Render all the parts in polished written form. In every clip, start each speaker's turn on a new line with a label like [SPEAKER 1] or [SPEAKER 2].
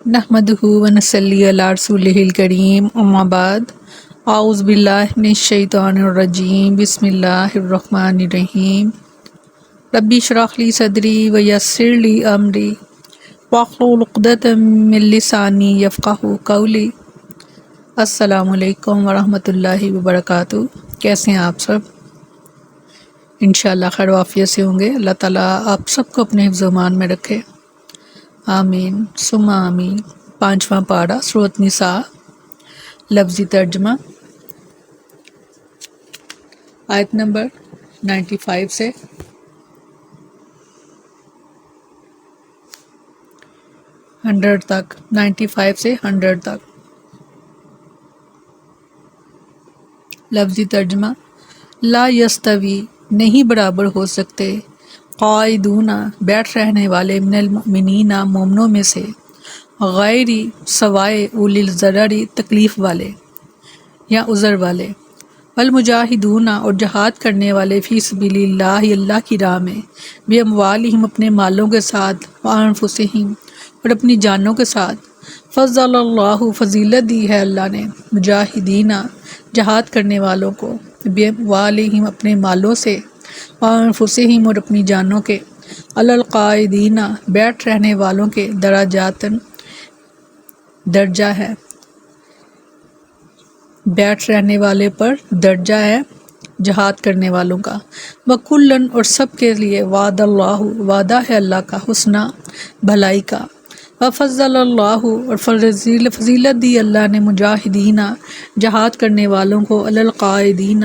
[SPEAKER 1] نحمدہ ونصلی علی رسولہ الکریم اما بعد اعوذ باللہ من الشیطان الرجیم بسم اللہ الرحمن الرحیم ربی اشرح لی صدری ویسر لی امری واحلل عقدۃ من لسانی یفقہوا قولی۔ السلام علیکم ورحمۃ اللہ وبرکاتہ۔ کیسے ہیں آپ سب؟ انشاءاللہ خیر و عافیت سے ہوں گے۔ اللہ تعالیٰ آپ سب کو اپنے حفظ و امان میں رکھے، آمین ثم آمین۔ 5واں پارہ سورۃ نساء، لفظی ترجمہ، آیت نمبر 95 سے 100 تک، 95 سے 100 تک۔ لفظی ترجمہ، لا یستوی نہیں برابر ہو سکتے، قاعدون بیٹھ رہنے والے، من المؤمنین مومنوں میں سے، غیری سوائے اولی الضرر تکلیف والے یا عذر والے، والمجاہدون اور جہاد کرنے والے، فی سبیل اللہ اللہ کی راہ میں، باموالہم اپنے مالوں کے ساتھ، وانفسہم اور اپنی جانوں کے ساتھ، فضل اللہ فضیلت دی ہے اللہ نے، مجاہدین جہاد کرنے والوں کو، باموالہم اپنے مالوں سے، وانفسہم اور اپنی جانوں کے، علی القاعدین بیٹھ رہنے والوں کے، درجاتن درجہ ہے، بیٹھ رہنے والے پر درجہ ہے جہاد کرنے والوں کا، وکلن اور سب کے لیے، وعد اللہ وعدہ ہے اللہ کا، حسنہ بھلائی کا، وفضل اللہ اور فضیلت دی اللہ نے، مجاہدین جہاد کرنے والوں کو، علی القاعدین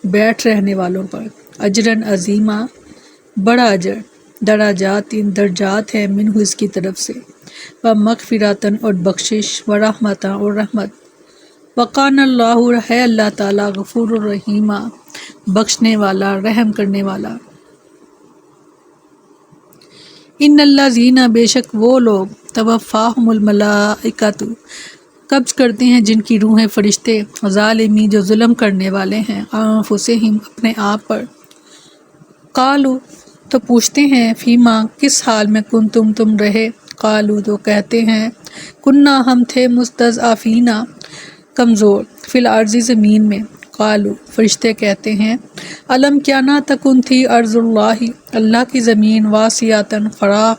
[SPEAKER 1] بیٹھ رہنے والوں پر، اجرن عظیمہ بڑا اجر، درجات ہیں، منہ اس کی طرف سے، ومغفراتن اور بخشش، ورحمتہ اور رحمت، وقان اللہ ہے اللہ تعالیٰ، غفور الرحیم بخشنے والا رحم کرنے والا۔ ان الذین بے شک وہ لوگ، توفاہم الملائکۃ قبض کرتے ہیں جن کی روحیں فرشتے، ظالمی جو ظلم کرنے والے ہیں، انفسہم اپنے آپ پر، قالوا تو پوچھتے ہیں، فیما کس حال میں، کنتم تم رہے، قالوا تو کہتے ہیں، کننا ہم تھے، مستضعفین کمزور، فی الارض زمین میں، قالوا فرشتے کہتے ہیں، الم کیا نہ تکن تھی، ارض اللہ اللہ کی زمین، واسعۃ فراخ،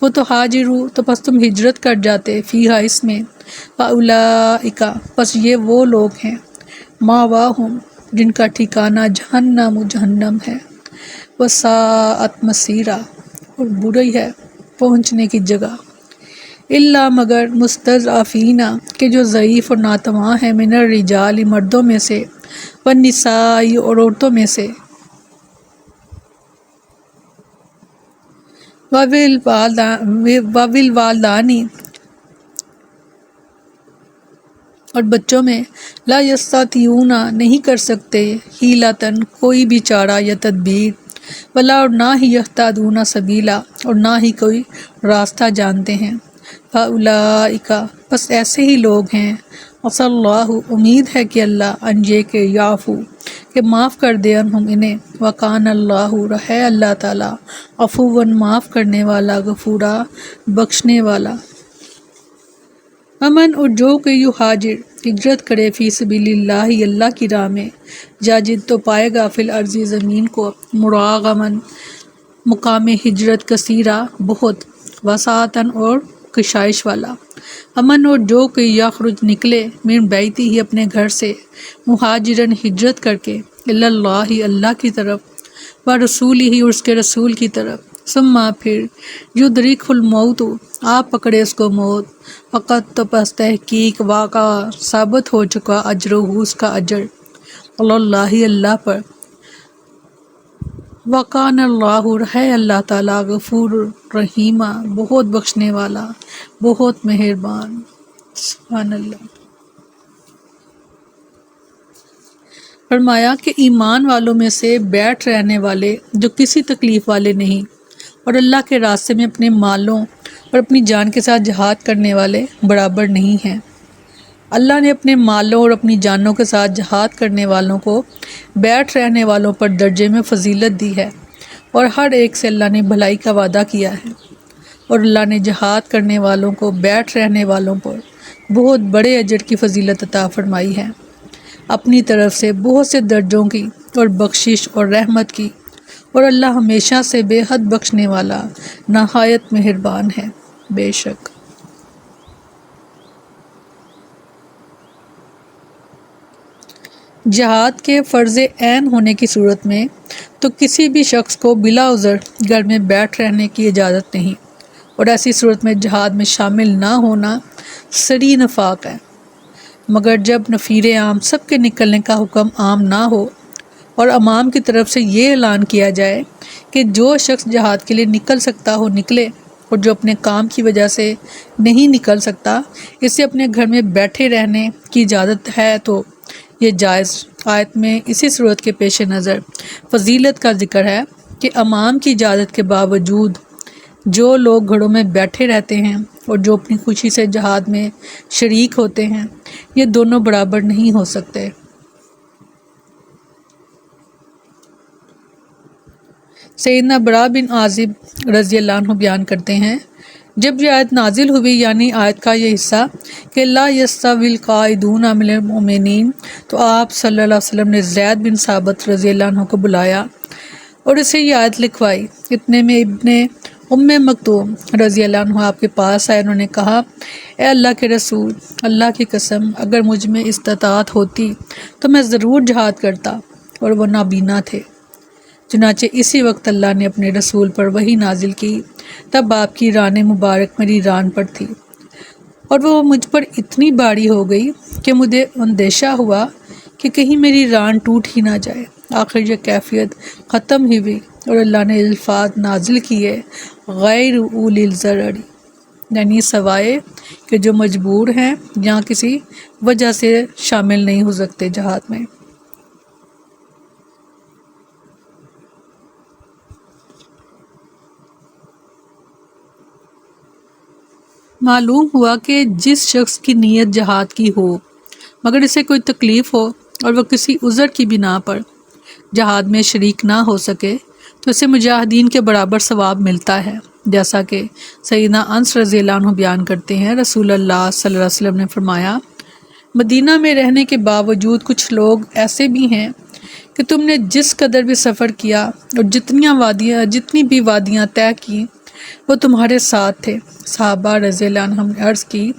[SPEAKER 1] وہ تو ہاجروا تو پس تم ہجرت کر جاتے، فیہا اس میں، فاولئک پس یہ وہ لوگ ہیں، ماواہم جن کا ٹھکانہ، جہنم جہنم ہے، وساءت مصیرا اور بری ہے پہنچنے کی جگہ، الا مگر مستضعفین کہ جو ضعیف اور ناتواں ہیں، من الرجال مردوں میں سے، والنساء اور عورتوں میں سے، والوالدان اور بچوں میں، لا یستطیعون نہیں کر سکتے، حیلۃ کوئی بھی چارہ یا تدبیر، ولا اور نہ ہی یہتدون سبیلا اور نہ ہی کوئی راستہ جانتے ہیں، فاولئک پس ایسے ہی لوگ ہیں، عسى اللہ امید ہے کہ اللہ، ان یہ کہ یعفو کہ معاف کر دے، عنہم انہیں، وکان اللہ ہے اللہ تعالیٰ، عفوا معاف کرنے والا، غفورا بخشنے والا۔ امن اور جو کہ یہاجر ہجرت کرے، فی سبیل اللہ اللہ کی راہ میں، یجد تو پائے گا، فی الارض زمین کو، مراغمن مقام ہجرت، کثیرہ بہت، وسعتاً اور کشائش والا۔ امن اور جو کہ یخرج نکلے، من بیتی ہی اپنے گھر سے، مہاجرن ہجرت کر کے، الی اللہ اللہ کی طرف، ورسولہ اور اس کے رسول کی طرف، ثم پھر، یدرک الموت آپ پکڑے اس کو موت، فقط تو پس تحقیق واقع ثابت ہو چکا، اجرہ اس کا اجر، اللہ اللہ پر، وقان اللہ ہے اللہ تعالیٰ، غفور رحیم بہت بخشنے والا، بہت مہربان۔ سبحان اللہ۔ فرمایا کہ ایمان والوں میں سے بیٹھ رہنے والے جو کسی تکلیف والے نہیں، اور اللہ کے راستے میں اپنے مالوں اور اپنی جان کے ساتھ جہاد کرنے والے برابر نہیں ہیں۔ اللہ نے اپنے مالوں اور اپنی جانوں کے ساتھ جہاد کرنے والوں کو بیٹھ رہنے والوں پر درجے میں فضیلت دی ہے، اور ہر ایک سے اللہ نے بھلائی کا وعدہ کیا ہے، اور اللہ نے جہاد کرنے والوں کو بیٹھ رہنے والوں پر بہت بڑے اجر کی فضیلت عطا فرمائی ہے، اپنی طرف سے بہت سے درجوں کی اور بخشش اور رحمت کی، اور اللہ ہمیشہ سے بے حد بخشنے والا نہایت مہربان ہے۔ بے شک جہاد کے فرض عین ہونے کی صورت میں تو کسی بھی شخص کو بلا عذر گھر میں بیٹھ رہنے کی اجازت نہیں، اور ایسی صورت میں جہاد میں شامل نہ ہونا سری نفاق ہے، مگر جب نفیر عام سب کے نکلنے کا حکم عام نہ ہو اور امام کی طرف سے یہ اعلان کیا جائے کہ جو شخص جہاد کے لیے نکل سکتا ہو نکلے، اور جو اپنے کام کی وجہ سے نہیں نکل سکتا اسے اپنے گھر میں بیٹھے رہنے کی اجازت ہے، تو یہ جائز۔ آیت میں اسی صورت کے پیش نظر فضیلت کا ذکر ہے کہ امام کی اجازت کے باوجود جو لوگ گھروں میں بیٹھے رہتے ہیں اور جو اپنی خوشی سے جہاد میں شریک ہوتے ہیں، یہ دونوں برابر نہیں ہو سکتے۔ سیدنا برا بن عازب رضی اللہ عنہ بیان کرتے ہیں، جب یہ آیت نازل ہوئی، یعنی آیت کا یہ حصہ کہ لا یستوی القاعدون من المؤمنین، تو آپ صلی اللہ علیہ وسلم نے زید بن ثابت رضی اللہ عنہ کو بلایا اور اسے یہ آیت لکھوائی۔ اتنے میں ابن ام مکتوم رضی اللہ عنہ آپ کے پاس آئے، انہوں نے کہا، اے اللہ کے رسول، اللہ کی قسم اگر مجھ میں استطاعت ہوتی تو میں ضرور جہاد کرتا، اور وہ نابینا تھے۔ چنانچہ اسی وقت اللہ نے اپنے رسول پر وحی نازل کی، تب آپ کی ران مبارک میری ران پر تھی، اور وہ مجھ پر اتنی باری ہو گئی کہ مجھے اندیشہ ہوا کہ کہیں میری ران ٹوٹ ہی نہ جائے۔ آخر یہ کیفیت ختم ہی ہوئی اور اللہ نے الفاظ نازل کیے، غیر اولی الضرر، یعنی سوائے کہ جو مجبور ہیں یا کسی وجہ سے شامل نہیں ہو سکتے جہاد میں۔ معلوم ہوا کہ جس شخص کی نیت جہاد کی ہو مگر اسے کوئی تکلیف ہو اور وہ کسی عذر کی بنا پر جہاد میں شریک نہ ہو سکے تو اسے مجاہدین کے برابر ثواب ملتا ہے، جیسا کہ سیدنا انس رضی اللہ عنہ بیان کرتے ہیں، رسول اللہ صلی اللہ علیہ وسلم نے فرمایا، مدینہ میں رہنے کے باوجود کچھ لوگ ایسے بھی ہیں کہ تم نے جس قدر بھی سفر کیا اور جتنی بھی وادیاں طے کی وہ تمہارے ساتھ تھے۔ صحابہ رضی اللہ عنہم نے عرض کی،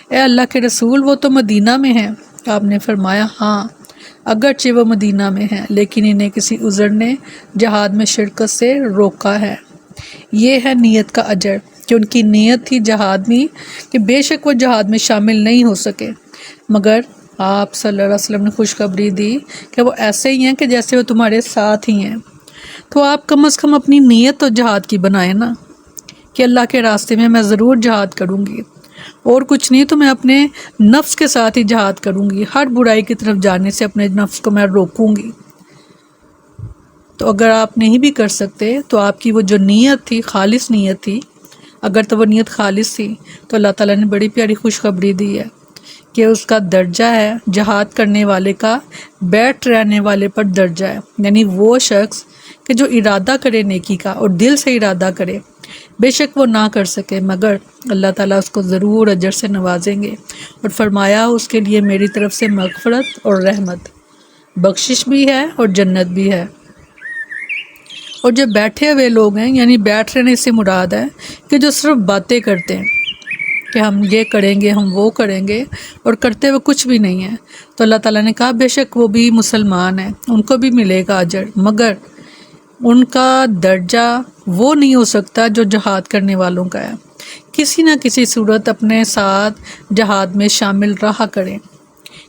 [SPEAKER 1] اے اللہ کے رسول، وہ تو مدینہ میں ہیں۔ آپ نے فرمایا، ہاں اگرچہ وہ مدینہ میں ہیں لیکن انہیں کسی عذر نے جہاد میں شرکت سے روکا ہے۔ یہ ہے نیت کا اجر کہ ان کی نیت تھی جہاد میں، کہ بے شک وہ جہاد میں شامل نہیں ہو سکے، مگر آپ صلی اللہ علیہ وسلم نے خوشخبری دی کہ وہ ایسے ہی ہیں کہ جیسے وہ تمہارے ساتھ ہی ہیں۔ تو آپ کم از کم اپنی نیت تو جہاد کی بنائیں نا، کہ اللہ کے راستے میں ضرور جہاد کروں گی، اور کچھ نہیں تو میں اپنے نفس کے ساتھ ہی جہاد کروں گی، ہر برائی کی طرف جانے سے اپنے نفس کو میں روکوں گی۔ تو اگر آپ نہیں بھی کر سکتے تو آپ کی وہ جو نیت تھی، خالص نیت تھی، اگر تو وہ نیت خالص تھی تو اللہ تعالیٰ نے بڑی پیاری خوشخبری دی ہے کہ اس کا درجہ ہے جہاد کرنے والے کا بیٹھ رہنے والے پر درجہ ہے، یعنی وہ شخص کہ جو ارادہ کرے نیکی کا اور دل سے ارادہ کرے، بے شک وہ نہ کر سکے مگر اللہ تعالیٰ اس کو ضرور اجر سے نوازیں گے، اور فرمایا اس کے لیے میری طرف سے مغفرت اور رحمت، بخشش بھی ہے اور جنت بھی ہے۔ اور جو بیٹھے ہوئے لوگ ہیں، یعنی بیٹھ رہنے سے مراد ہے کہ جو صرف باتیں کرتے ہیں کہ ہم یہ کریں گے، ہم وہ کریں گے، اور کرتے ہوئے کچھ بھی نہیں ہے، تو اللہ تعالیٰ نے کہا بے شک وہ بھی مسلمان ہیں، ان کو بھی ملے گا اجر، مگر ان کا درجہ وہ نہیں ہو سکتا جو جہاد کرنے والوں کا ہے۔ کسی نہ کسی صورت اپنے ساتھ جہاد میں شامل رہا کریں،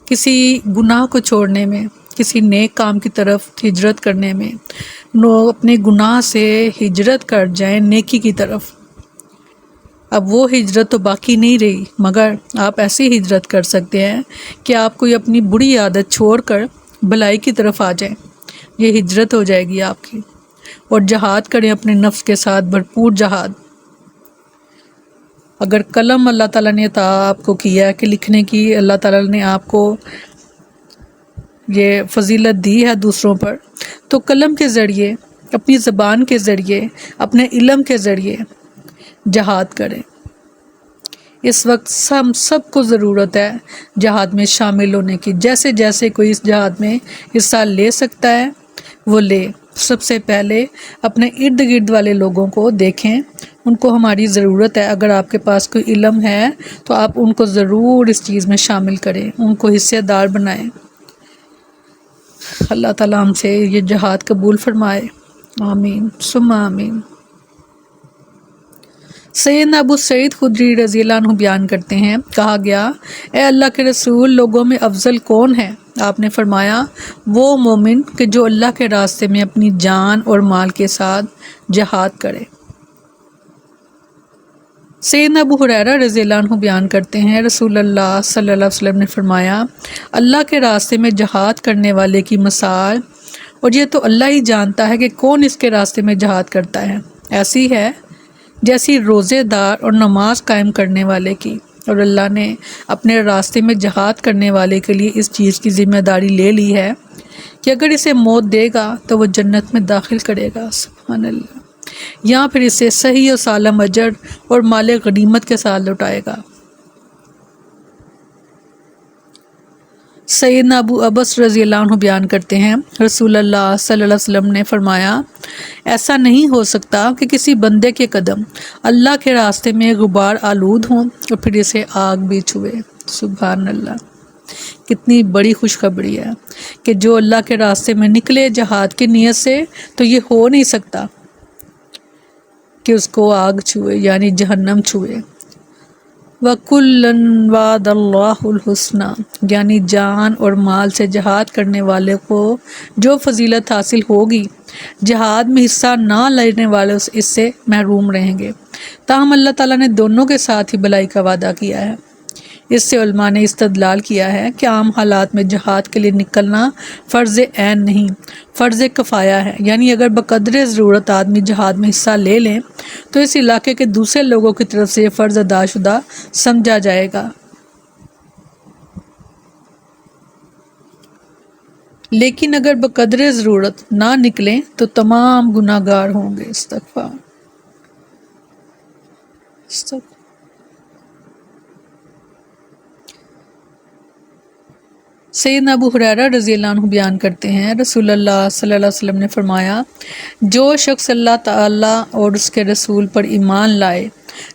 [SPEAKER 1] کسی گناہ کو چھوڑنے میں، کسی نیک کام کی طرف ہجرت کرنے میں، اپنے گناہ سے ہجرت کر جائیں نیکی کی طرف۔ اب وہ ہجرت تو باقی نہیں رہی، مگر آپ ایسی ہجرت کر سکتے ہیں کہ آپ کوئی اپنی بری عادت چھوڑ کر بھلائی کی طرف آ جائیں، یہ ہجرت ہو جائے گی آپ کی۔ اور جہاد کریں اپنے نفس کے ساتھ، بھرپور جہاد۔ اگر قلم اللہ تعالیٰ نے عطا آپ کو کیا ہے کہ لکھنے کی، اللہ تعالیٰ نے آپ کو یہ فضیلت دی ہے دوسروں پر، تو قلم کے ذریعے، اپنی زبان کے ذریعے، اپنے علم کے ذریعے جہاد کریں۔ اس وقت ہم سب کو ضرورت ہے جہاد میں شامل ہونے کی۔ جیسے جیسے کوئی اس جہاد میں حصہ لے سکتا ہے وہ لے۔ سب سے پہلے اپنے ارد گرد والے لوگوں کو دیکھیں، ان کو ہماری ضرورت ہے۔ اگر آپ کے پاس کوئی علم ہے تو آپ ان کو ضرور اس چیز میں شامل کریں، ان کو حصے دار بنائیں۔ اللہ تعالیٰ ہم سے یہ جہاد قبول فرمائے، آمین ثم آمین۔ سیدنا ابو سعید خدری رضی اللہ عنہ بیان کرتے ہیں، کہا گیا اے اللہ کے رسول، لوگوں میں افضل کون ہے؟ آپ نے فرمایا وہ مومن کہ جو اللہ کے راستے میں اپنی جان اور مال کے ساتھ جہاد کرے۔ سیدنا ابو ہریرہ رضی اللہ عنہ بیان کرتے ہیں، رسول اللہ صلی اللہ علیہ وسلم نے فرمایا اللہ کے راستے میں جہاد کرنے والے کی مثال، اور یہ تو اللہ ہی جانتا ہے کہ کون اس کے راستے میں جہاد کرتا ہے، ایسی ہے جیسی روزے دار اور نماز قائم کرنے والے کی۔ اور اللہ نے اپنے راستے میں جہاد کرنے والے کے لیے اس چیز کی ذمہ داری لے لی ہے کہ اگر اسے موت دے گا تو وہ جنت میں داخل کرے گا، سبحان اللہ، یا پھر اسے صحیح و سالم اجر اور مال غنیمت کے ساتھ لوٹائے گا۔ سیدنا ابو عبس رضی اللہ عنہ بیان کرتے ہیں، رسول اللہ صلی اللہ علیہ وسلم نے فرمایا ایسا نہیں ہو سکتا کہ کسی بندے کے قدم اللہ کے راستے میں غبار آلود ہوں اور پھر اسے آگ بھی چھوئے۔ سبحان اللہ، کتنی بڑی خوشخبری ہے کہ جو اللہ کے راستے میں نکلے جہاد کی نیت سے تو یہ ہو نہیں سکتا کہ اس کو آگ چھوئے یعنی جہنم چھوئے۔ وَكُلًّا وَعَدَ اللَّهُ الْحُسْنَى، یعنی جان اور مال سے جہاد کرنے والے کو جو فضیلت حاصل ہوگی جہاد میں حصہ نہ لینے والے اس سے محروم رہیں گے۔ تاہم اللہ تعالیٰ نے دونوں کے ساتھ ہی بھلائی کا وعدہ کیا ہے۔ اس سے علماء نے استدلال کیا ہے کہ عام حالات میں جہاد کے لیے نکلنا فرض عین نہیں، فرض کفایہ ہے، یعنی اگر بقدر ضرورت آدمی جہاد میں حصہ لے لیں تو اس علاقے کے دوسرے لوگوں کی طرف سے یہ فرض ادا شدہ سمجھا جائے گا، لیکن اگر بقدر ضرورت نہ نکلیں تو تمام گناہ گار ہوں گے۔ استغفار۔ سیدنا ابو ہریرہ رضی اللہ عنہ بیان کرتے ہیں، رسول اللہ صلی اللہ علیہ وسلم نے فرمایا جو شخص اللہ تعالیٰ اور اس کے رسول پر ایمان لائے،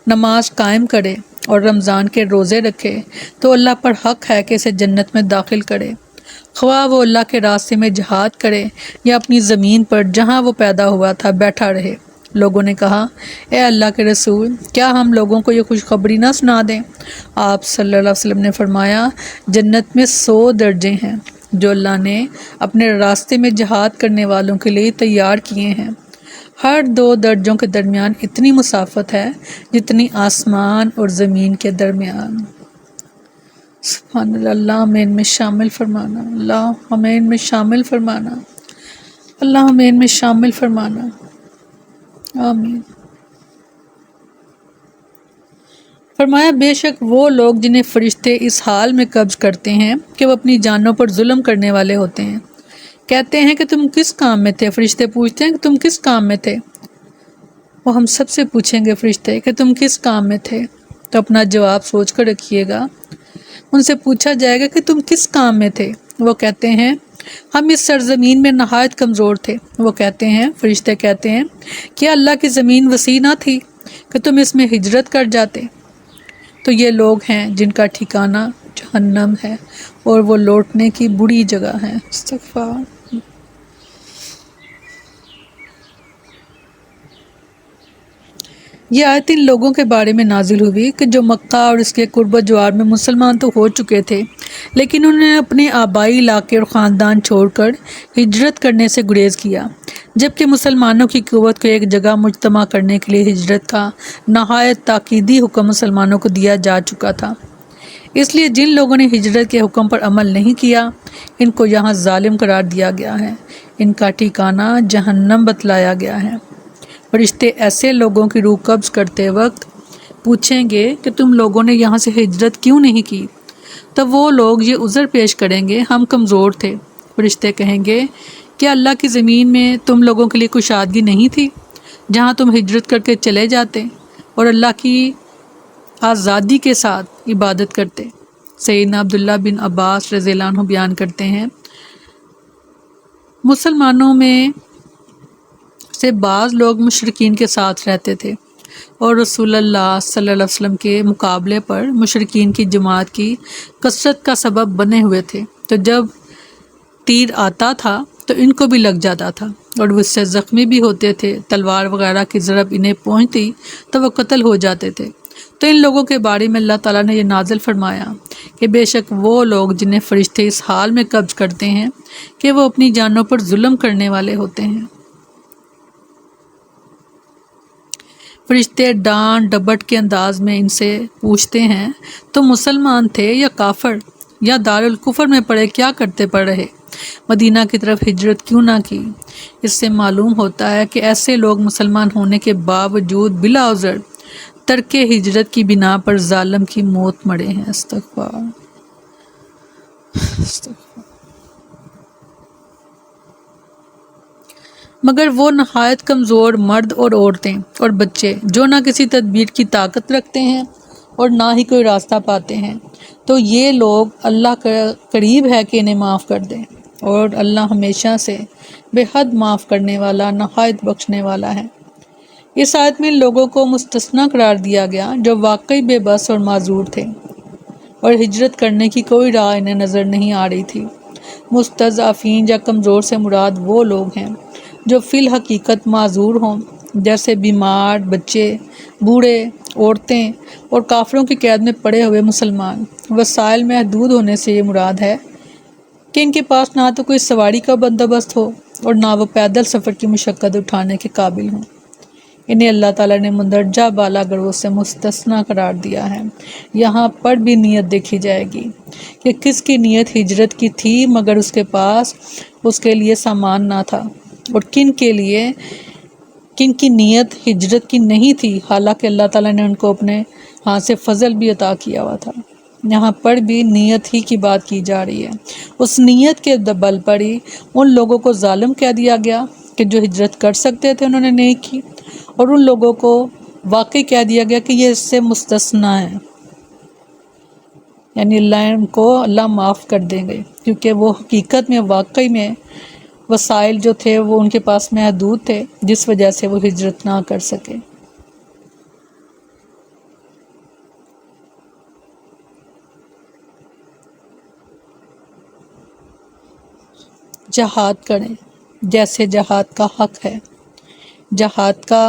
[SPEAKER 1] نماز قائم کرے اور رمضان کے روزے رکھے تو اللہ پر حق ہے کہ اسے جنت میں داخل کرے، خواہ وہ اللہ کے راستے میں جہاد کرے یا اپنی زمین پر جہاں وہ پیدا ہوا تھا بیٹھا رہے۔ لوگوں نے کہا اے اللہ کے رسول، کیا ہم لوگوں کو یہ خوشخبری نہ سنا دیں؟ آپ صلی اللہ علیہ وسلم نے فرمایا جنت میں 100 درجے ہیں جو اللہ نے اپنے راستے میں جہاد کرنے والوں کے لیے تیار کیے ہیں، ہر 2 درجوں کے درمیان اتنی مسافت ہے جتنی آسمان اور زمین کے درمیان۔ سبحان اللہ، اللہ ہمیں ان میں شامل فرمانا، اللہ ہمیں ان میں شامل فرمانا، اللہ ہمیں ان میں شامل فرمانا، آمین۔ فرمایا بے شک وہ لوگ جنہیں فرشتے اس حال میں قبض کرتے ہیں کہ وہ اپنی جانوں پر ظلم کرنے والے ہوتے ہیں، کہتے ہیں کہ تم کس کام میں تھے؟ فرشتے پوچھتے ہیں کہ تم کس کام میں تھے؟ وہ ہم سب سے پوچھیں گے فرشتے کہ تم کس کام میں تھے، تو اپنا جواب سوچ کر رکھیے گا۔ ان سے پوچھا جائے گا کہ تم کس کام میں تھے؟ وہ کہتے ہیں ہم اس سرزمین میں نہایت کمزور تھے۔ وہ کہتے ہیں، فرشتے کہتے ہیں کیا اللہ کی زمین وسیع نہ تھی کہ تم اس میں ہجرت کر جاتے؟ تو یہ لوگ ہیں جن کا ٹھکانہ جہنم ہے اور وہ لوٹنے کی بری جگہ ہے۔ استغفار۔ یہ آیت ان لوگوں کے بارے میں نازل ہوئی کہ جو مکہ اور اس کے قرب و جوار میں مسلمان تو ہو چکے تھے، لیکن انہوں نے اپنے آبائی علاقے اور خاندان چھوڑ کر ہجرت کرنے سے گریز کیا، جبکہ مسلمانوں کی قوت کو ایک جگہ مجتمع کرنے کے لیے ہجرت کا نہایت تاکیدی حکم مسلمانوں کو دیا جا چکا تھا۔ اس لیے جن لوگوں نے ہجرت کے حکم پر عمل نہیں کیا ان کو یہاں ظالم قرار دیا گیا ہے، ان کا ٹھکانہ جہنم بتلایا گیا ہے۔ فرشتے ایسے لوگوں کی روح قبض کرتے وقت پوچھیں گے کہ تم لوگوں نے یہاں سے ہجرت کیوں نہیں کی؟ تب وہ لوگ یہ عذر پیش کریں گے ہم کمزور تھے۔ فرشتے کہیں گے کیا اللہ کی زمین میں تم لوگوں کے لیے کشادگی نہیں تھی جہاں تم ہجرت کر کے چلے جاتے؟ اور اللہ کی آزادی کے ساتھ عبادت کرتے۔ سیدنا عبداللہ بن عباس رضی اللہ عنہ بیان کرتے ہیں، مسلمانوں میں سے بعض لوگ مشرکین کے ساتھ رہتے تھے اور رسول اللہ صلی اللہ علیہ وسلم کے مقابلے پر مشرکین کی جماعت کی کثرت کا سبب بنے ہوئے تھے، تو جب تیر آتا تھا تو ان کو بھی لگ جاتا تھا اور وہ اس سے زخمی بھی ہوتے تھے، تلوار وغیرہ کی ضرب انہیں پہنچتی تو وہ قتل ہو جاتے تھے۔ تو ان لوگوں کے بارے میں اللہ تعالیٰ نے یہ نازل فرمایا کہ بے شک وہ لوگ جنہیں فرشتے اس حال میں قبض کرتے ہیں کہ وہ اپنی جانوں پر ظلم کرنے والے ہوتے ہیں۔ فرشتے ڈانٹ ڈپٹ کے انداز میں ان سے پوچھتے ہیں، تم مسلمان تھے یا کافر، یا دارالکفر میں پڑے کیا کرتے پڑ رہے، مدینہ کی طرف ہجرت کیوں نہ کی؟ اس سے معلوم ہوتا ہے کہ ایسے لوگ مسلمان ہونے کے باوجود بلا عذر ترک ہجرت کی بنا پر ظالم کی موت مرے ہیں۔ استغفار استغفار۔ مگر وہ نہایت کمزور مرد اور عورتیں اور بچے جو نہ کسی تدبیر کی طاقت رکھتے ہیں اور نہ ہی کوئی راستہ پاتے ہیں، تو یہ لوگ اللہ کا قریب ہے کہ انہیں معاف کر دیں، اور اللہ ہمیشہ سے بے حد معاف کرنے والا نہایت بخشنے والا ہے۔ اس آیت میں لوگوں کو مستثنیٰ قرار دیا گیا جو واقعی بے بس اور معذور تھے اور ہجرت کرنے کی کوئی راہ انہیں نظر نہیں آ رہی تھی۔ مستضعفین یا کمزور سے مراد وہ لوگ ہیں جو فی الحقیقت معذور ہوں، جیسے بیمار، بچے، بوڑھے، عورتیں اور کافروں کی قید میں پڑے ہوئے مسلمان۔ وسائل محدود ہونے سے یہ مراد ہے کہ ان کے پاس نہ تو کوئی سواری کا بندوبست ہو اور نہ وہ پیدل سفر کی مشقت اٹھانے کے قابل ہوں۔ انہیں اللہ تعالیٰ نے مندرجہ بالا گروہ سے مستثنیٰ قرار دیا ہے۔ یہاں پر بھی نیت دیکھی جائے گی کہ کس کی نیت ہجرت کی تھی مگر اس کے پاس اس کے لیے سامان نہ تھا، اور کن کی نیت ہجرت کی نہیں تھی حالانکہ اللہ تعالیٰ نے ان کو اپنے ہاتھ سے فضل بھی عطا کیا ہوا تھا۔ یہاں پر بھی نیت ہی کی بات کی جا رہی ہے۔ اس نیت کے بل پر ہی ان لوگوں کو ظالم کہہ دیا گیا کہ جو ہجرت کر سکتے تھے انہوں نے نہیں کی، اور ان لوگوں کو واقعی کہہ دیا گیا کہ یہ اس سے مستثنیٰ ہے، یعنی اللہ معاف کر دیں گے، کیونکہ وہ حقیقت میں واقعی میں وسائل جو تھے وہ ان کے پاس محدود تھے، جس وجہ سے وہ ہجرت نہ کر سکے۔ جہاد کریں جیسے جہاد کا حق ہے۔ جہاد کا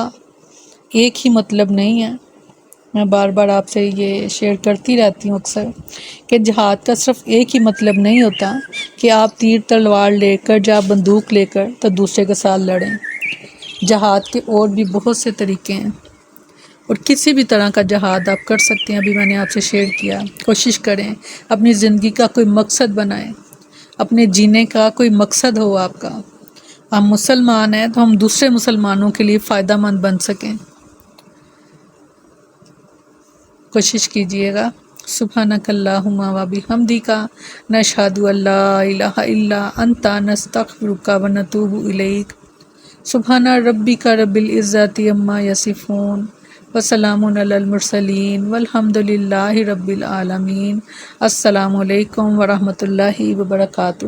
[SPEAKER 1] ایک ہی مطلب نہیں ہے، میں بار بار آپ سے یہ شیئر کرتی رہتی ہوں اکثر، کہ جہاد کا صرف ایک ہی مطلب نہیں ہوتا کہ آپ تیر تلوار لے کر یا بندوق لے کر تو دوسرے کے ساتھ لڑیں۔ جہاد کے اور بھی بہت سے طریقے ہیں، اور کسی بھی طرح کا جہاد آپ کر سکتے ہیں۔ ابھی میں نے آپ سے شیئر کیا، کوشش کریں اپنی زندگی کا کوئی مقصد بنائیں، اپنے جینے کا کوئی مقصد ہو آپ کا۔ ہم مسلمان ہیں تو ہم دوسرے مسلمانوں کے لیے فائدہ مند بن سکیں، کوشش کیجئے گا۔ سبحانک اللہم و بحمدک، نشہد ان لا الہ الا انت، نستغفرک و نتوب الیک۔ سبحان ربک رب العزت عما یصفون، وسلام علی المرسلین، والحمد للہ رب العالمین۔ السلام علیکم ورحمۃ اللہ وبرکاتہ۔